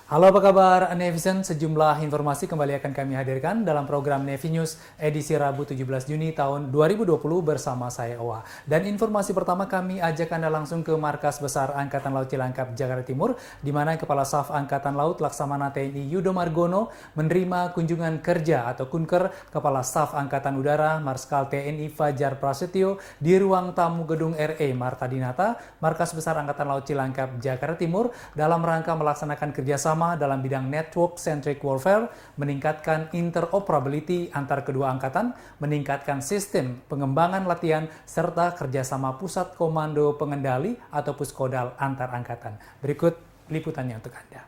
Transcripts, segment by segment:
Halo apa kabar Nevision, sejumlah informasi kembali akan kami hadirkan dalam program Nevi News edisi Rabu 17 Juni tahun 2020 bersama saya Owa. Dan informasi pertama kami ajak Anda langsung ke Markas Besar Angkatan Laut Cilangkap, Jakarta Timur, di mana Kepala Staf Angkatan Laut Laksamana TNI Yudo Margono menerima kunjungan kerja atau kunker Kepala Staf Angkatan Udara Marskal TNI Fajar Prasetyo di ruang tamu gedung RE Marta Dinata, Markas Besar Angkatan Laut Cilangkap, Jakarta Timur, dalam rangka melaksanakan kerjasama dalam bidang network-centric warfare, meningkatkan interoperability antar kedua angkatan, meningkatkan sistem pengembangan latihan, serta kerjasama pusat komando pengendali atau puskodal antar angkatan. Berikut liputannya untuk Anda.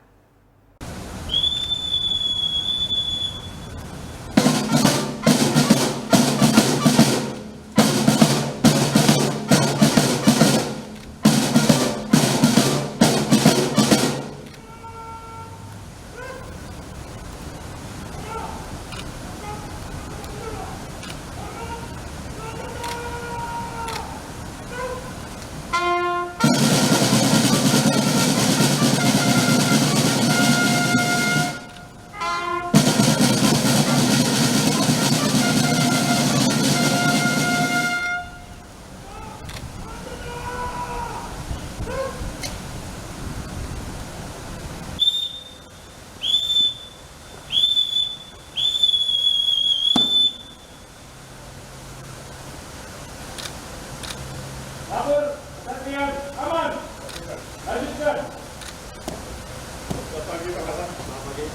Labur, latihan, aman. Lanjutkan. Selamat pagi, Pak Kasat. Selamat pagi.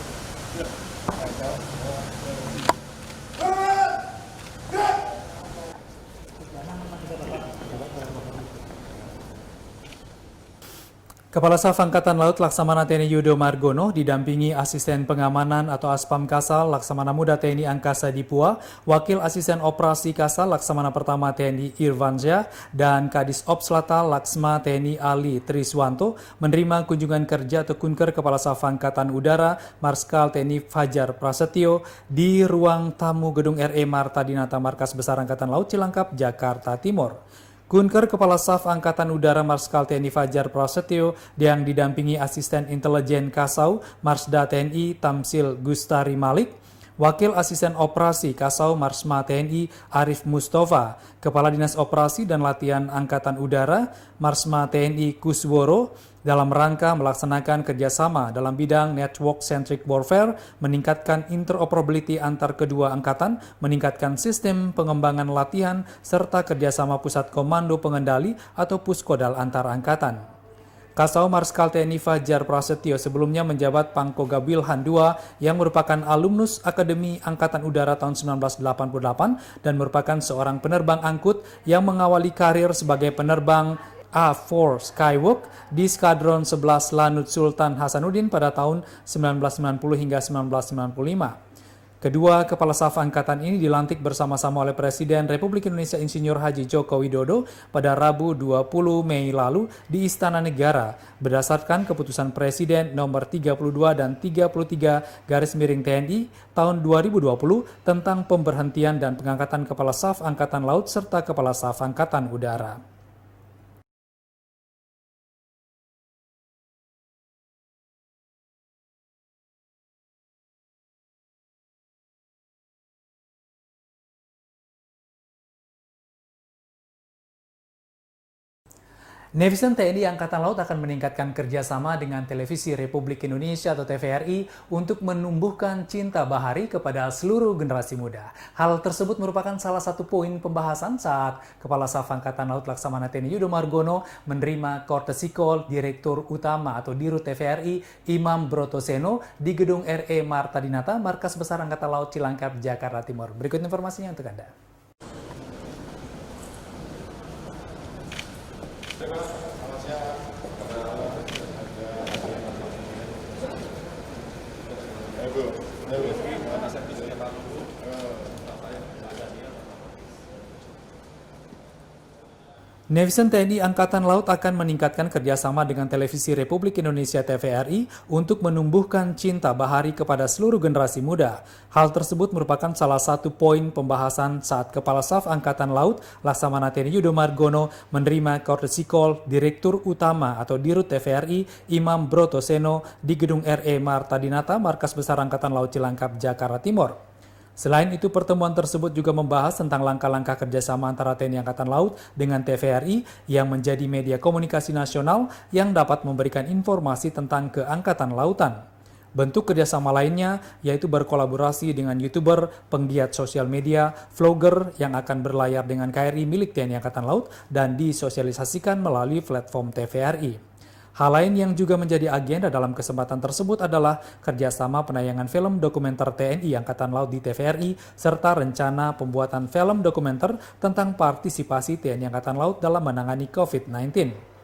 Kepala Staf Angkatan Laut Laksamana TNI Yudo Margono didampingi Asisten Pengamanan atau Aspam Kasal Laksamana Muda TNI Angkasa Dipua, Wakil Asisten Operasi Kasal Laksamana Pertama TNI Irvansyah, dan Kadis Ops Lata Laksma TNI Ali Triswanto menerima kunjungan kerja atau kunker Kepala Staf Angkatan Udara Marskal TNI Fajar Prasetyo di ruang tamu gedung RE Marta Dinata Markas Besar Angkatan Laut Cilangkap, Jakarta Timur. Kunker Kepala Staf Angkatan Udara Marskal TNI Fajar Prasetyo yang didampingi Asisten Intelijen Kasau Marsda TNI Tamsil Gustari Malik, Wakil Asisten Operasi Kasau Marsma TNI Arif Mustafa, Kepala Dinas Operasi dan Latihan Angkatan Udara Marsma TNI Kusworo, dalam rangka melaksanakan kerjasama dalam bidang network-centric warfare, meningkatkan interoperability antar kedua angkatan, meningkatkan sistem pengembangan latihan, serta kerjasama pusat komando pengendali atau puskodal antar angkatan. Kasau Marskal TNI Fajar Prasetyo sebelumnya menjabat Pangkoga Wilhan II yang merupakan alumnus Akademi Angkatan Udara tahun 1988 dan merupakan seorang penerbang angkut yang mengawali karir sebagai penerbang A4 Skywalk di Skadron 11 Lanut Sultan Hasanuddin pada tahun 1990 hingga 1995. Kedua Kepala Staf Angkatan ini dilantik bersama-sama oleh Presiden Republik Indonesia Insinyur Haji Joko Widodo pada Rabu 20 Mei lalu di Istana Negara berdasarkan keputusan Presiden nomor 32 dan 33 garis miring TNI tahun 2020 tentang pemberhentian dan pengangkatan Kepala Staf Angkatan Laut serta Kepala Staf Angkatan Udara. Nevision TNI Angkatan Laut akan meningkatkan kerjasama dengan Televisi Republik Indonesia atau TVRI untuk menumbuhkan cinta bahari kepada seluruh generasi muda. Hal tersebut merupakan salah satu poin pembahasan saat Kepala Staf Angkatan Laut Laksamana TNI Yudo Margono menerima courtesy call Direktur Utama atau Dirut TVRI Imam Brotoseno di gedung RE Marta Dinata, Markas Besar Angkatan Laut Cilangkap, Jakarta Timur. Berikut informasinya untuk Anda. Netizen TNI Angkatan Laut akan meningkatkan kerjasama dengan Televisi Republik Indonesia TVRI untuk menumbuhkan cinta bahari kepada seluruh generasi muda. Hal tersebut merupakan salah satu poin pembahasan saat Kepala Staf Angkatan Laut Laksamana TNI Yudo Margono menerima courtesy call Direktur Utama atau Dirut TVRI Imam Brotoseno di Gedung RE Marta Dinata, Markas Besar Angkatan Laut Cilangkap, Jakarta Timur. Selain itu, pertemuan tersebut juga membahas tentang langkah-langkah kerjasama antara TNI Angkatan Laut dengan TVRI yang menjadi media komunikasi nasional yang dapat memberikan informasi tentang keangkatan lautan. Bentuk kerjasama lainnya yaitu berkolaborasi dengan YouTuber, penggiat sosial media, vlogger yang akan berlayar dengan KRI milik TNI Angkatan Laut dan disosialisasikan melalui platform TVRI. Hal lain yang juga menjadi agenda dalam kesempatan tersebut adalah kerjasama penayangan film dokumenter TNI Angkatan Laut di TVRI, serta rencana pembuatan film dokumenter tentang partisipasi TNI Angkatan Laut dalam menangani COVID-19.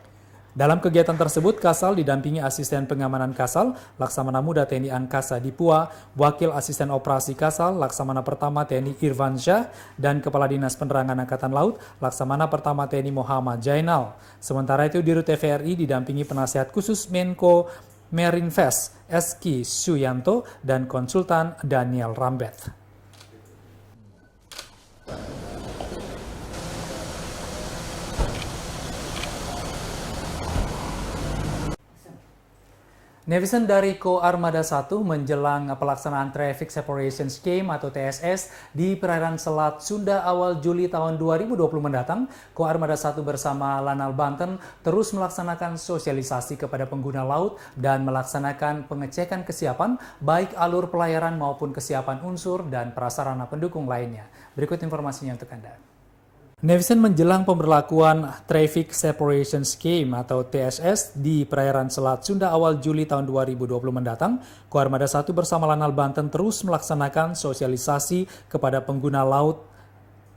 Dalam kegiatan tersebut, Kasal didampingi Asisten Pengamanan Kasal, Laksamana Muda TNI Angkasa Dipua, Wakil Asisten Operasi Kasal, Laksamana Pertama TNI Irfan Syah, dan Kepala Dinas Penerangan Angkatan Laut, Laksamana Pertama TNI Muhammad Jainal. Sementara itu, Dirut TVRI didampingi Penasihat Khusus Menko Marinvest, Eski Suyanto, dan Konsultan Daniel Rambeth. Netizen dari Ko Armada 1 menjelang pelaksanaan Traffic Separation Scheme atau TSS di perairan Selat Sunda awal Juli tahun 2020 mendatang, Ko Armada 1 bersama Lanal Banten terus melaksanakan sosialisasi kepada pengguna laut dan melaksanakan pengecekan kesiapan baik alur pelayaran maupun kesiapan unsur dan prasarana pendukung lainnya. Berikut informasinya untuk Anda. Netizen menjelang pemberlakuan Traffic Separation Scheme atau TSS di perairan Selat Sunda awal Juli tahun 2020 mendatang, Ko Armada 1 bersama Lanal Banten terus melaksanakan sosialisasi kepada pengguna laut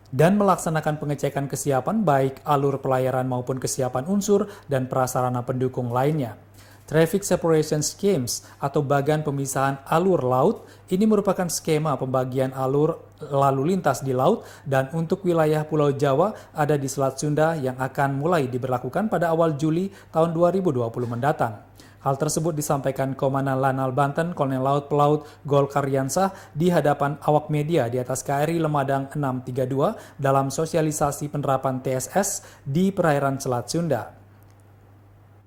dan melaksanakan pengecekan kesiapan baik alur pelayaran maupun kesiapan unsur dan prasarana pendukung lainnya. Traffic Separation Schemes atau bagan pemisahan alur laut ini merupakan skema pembagian alur lalu lintas di laut dan untuk wilayah Pulau Jawa ada di Selat Sunda yang akan mulai diberlakukan pada awal Juli tahun 2020 mendatang. Hal tersebut disampaikan Komandan Lanal Banten Kolonel Laut Pelaut Gol Karyansah di hadapan awak media di atas KRI Lemadang 632 dalam sosialisasi penerapan TSS di perairan Selat Sunda.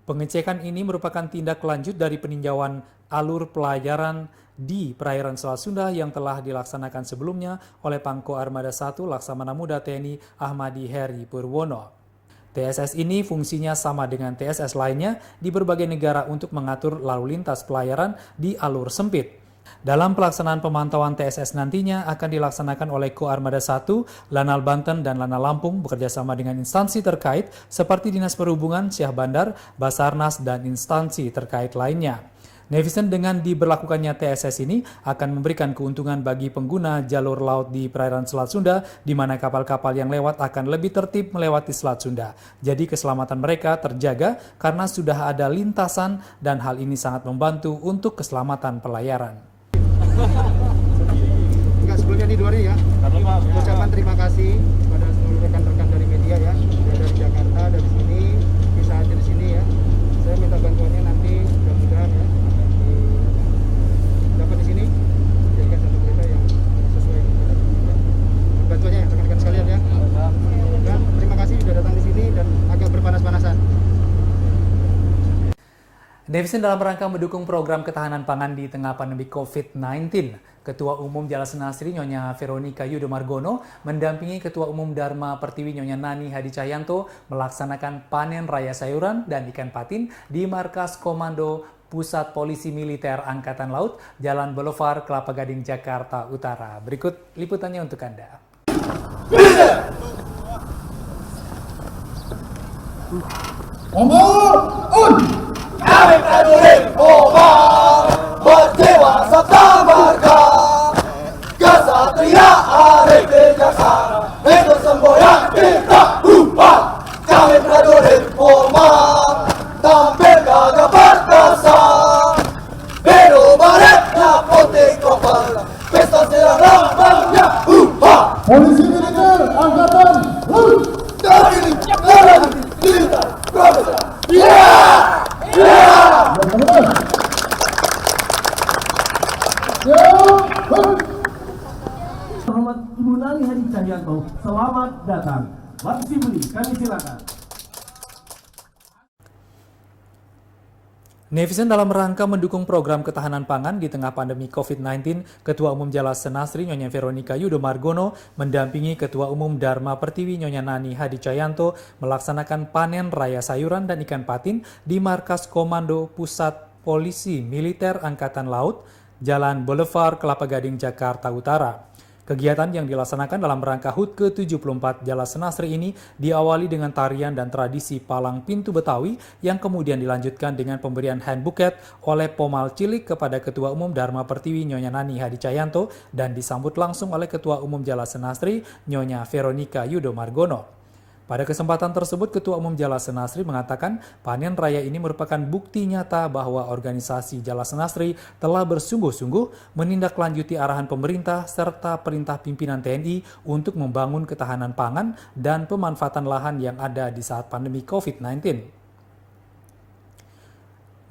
Pengecekan ini merupakan tindak lanjut dari peninjauan alur pelayaran di perairan Selat Sunda yang telah dilaksanakan sebelumnya oleh Pangko Armada 1 Laksamana Muda TNI Ahmadi Heri Purwono. TSS ini fungsinya sama dengan TSS lainnya di berbagai negara untuk mengatur lalu lintas pelayaran di alur sempit. Dalam pelaksanaan pemantauan TSS nantinya akan dilaksanakan oleh Ko Armada 1, Lanal Banten, dan Lanal Lampung bekerjasama dengan instansi terkait seperti Dinas Perhubungan, Syah Bandar, Basarnas, dan instansi terkait lainnya. Netizen dengan diberlakukannya TSS ini akan memberikan keuntungan bagi pengguna jalur laut di perairan Selat Sunda di mana kapal-kapal yang lewat akan lebih tertib melewati Selat Sunda. Jadi keselamatan mereka terjaga karena sudah ada lintasan dan hal ini sangat membantu untuk keselamatan pelayaran. Enggak, sebelumnya nih Dori ya. Ucapan terima kasih kepada seluruh rekan-rekan dari media ya, dari Jakarta, dari sini bisa hadir di sini ya. Saya minta bantuannya nanti mudah-mudahan ya dapat di sini jadikan satu berita yang sesuai dengan bantuannya ya rekan-rekan sekalian ya. Dan terima kasih sudah datang di sini dan agak berpanas-panasan. Netizen dalam rangka mendukung program ketahanan pangan di tengah pandemi COVID-19, Ketua Umum Jalasena Asri Nyonya Veronica Yudo Margono mendampingi Ketua Umum Dharma Pertiwi Nyonya Nani Hadi Cahyanto melaksanakan panen raya sayuran dan ikan patin di Markas Komando Pusat Polisi Militer Angkatan Laut, Jalan Boulevard, Kelapa Gading, Jakarta Utara. Berikut liputannya untuk Anda. Kami prajurit Komar berjiwa sabda marga, kesatria hari bijaksana itu semboyan kita ubah. Kami prajurit Komar tampil gagah perkasa, biru baretnya putih kepala, pesta silang lambangnya ubah. Polisi Militer Angkatan Laut. Muhammad Ibu Nani Hadi Cahyanto, selamat datang. Mas Sibuli, kami silakan. Netizen dalam rangka mendukung program ketahanan pangan di tengah pandemi COVID-19, Ketua Umum Jalas Senasri Nyonya Veronica Yudo Margono mendampingi Ketua Umum Dharma Pertiwi Nyonya Nani Hadi Cahyanto melaksanakan panen raya sayuran dan ikan patin di Markas Komando Pusat Polisi Militer Angkatan Laut, Jalan Boulevard Kelapa Gading, Jakarta Utara. Kegiatan yang dilaksanakan dalam rangka HUT ke-74 Jalas Senasri ini diawali dengan tarian dan tradisi palang pintu Betawi yang kemudian dilanjutkan dengan pemberian hand buket oleh Pomal Cilik kepada Ketua Umum Dharma Pertiwi Nyonya Nani Hadi Cahyanto dan disambut langsung oleh Ketua Umum Jalas Senasri Nyonya Veronica Yudo Margono. Pada kesempatan tersebut, Ketua Umum Jalas Senasri mengatakan panen raya ini merupakan bukti nyata bahwa organisasi Jalas Senasri telah bersungguh-sungguh menindaklanjuti arahan pemerintah serta perintah pimpinan TNI untuk membangun ketahanan pangan dan pemanfaatan lahan yang ada di saat pandemi COVID-19.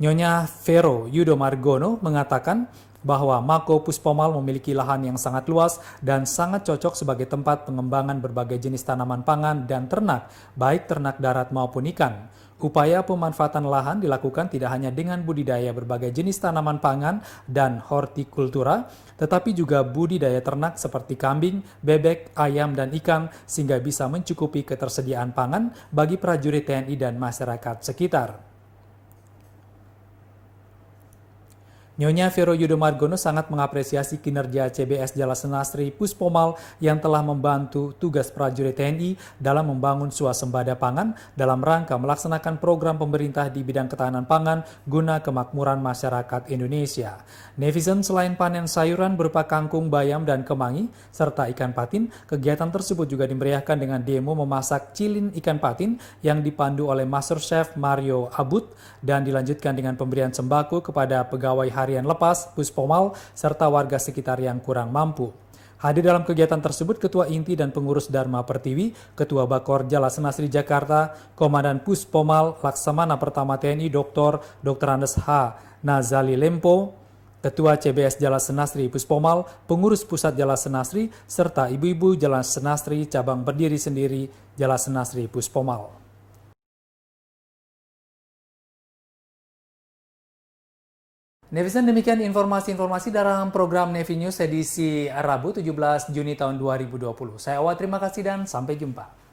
Nyonya Vero Yudo Margono mengatakan bahwa Mako Puspomal memiliki lahan yang sangat luas dan sangat cocok sebagai tempat pengembangan berbagai jenis tanaman pangan dan ternak, baik ternak darat maupun ikan. Upaya pemanfaatan lahan dilakukan tidak hanya dengan budidaya berbagai jenis tanaman pangan dan hortikultura, tetapi juga budidaya ternak seperti kambing, bebek, ayam, dan ikan sehingga bisa mencukupi ketersediaan pangan bagi prajurit TNI dan masyarakat sekitar. Nyonya Vero Yudo Margono sangat mengapresiasi kinerja CBS Jalas Senasri Puspomal yang telah membantu tugas prajurit TNI dalam membangun swasembada pangan dalam rangka melaksanakan program pemerintah di bidang ketahanan pangan guna kemakmuran masyarakat Indonesia. Netizen selain panen sayuran berupa kangkung, bayam, dan kemangi, serta ikan patin, kegiatan tersebut juga dimeriahkan dengan demo memasak cilin ikan patin yang dipandu oleh Master Chef Mario Abud dan dilanjutkan dengan pemberian sembako kepada pegawai harian lepas, Puspomal, serta warga sekitar yang kurang mampu. Hadir dalam kegiatan tersebut Ketua Inti dan Pengurus Dharma Pertiwi, Ketua Bakor Jalas Senasri Jakarta, Komandan Puspomal, Laksamana Pertama TNI Dr. Andes H. Nazali Lempo, Ketua CBS Jalas Senasri Puspomal, Pengurus Pusat Jalas Senasri, serta ibu-ibu Jalas Senasri cabang berdiri sendiri Jalas Senasri Puspomal. Netizen, demikian informasi-informasi dalam program Nevi News edisi Rabu 17 Juni tahun 2020. Saya Awa, terima kasih dan sampai jumpa.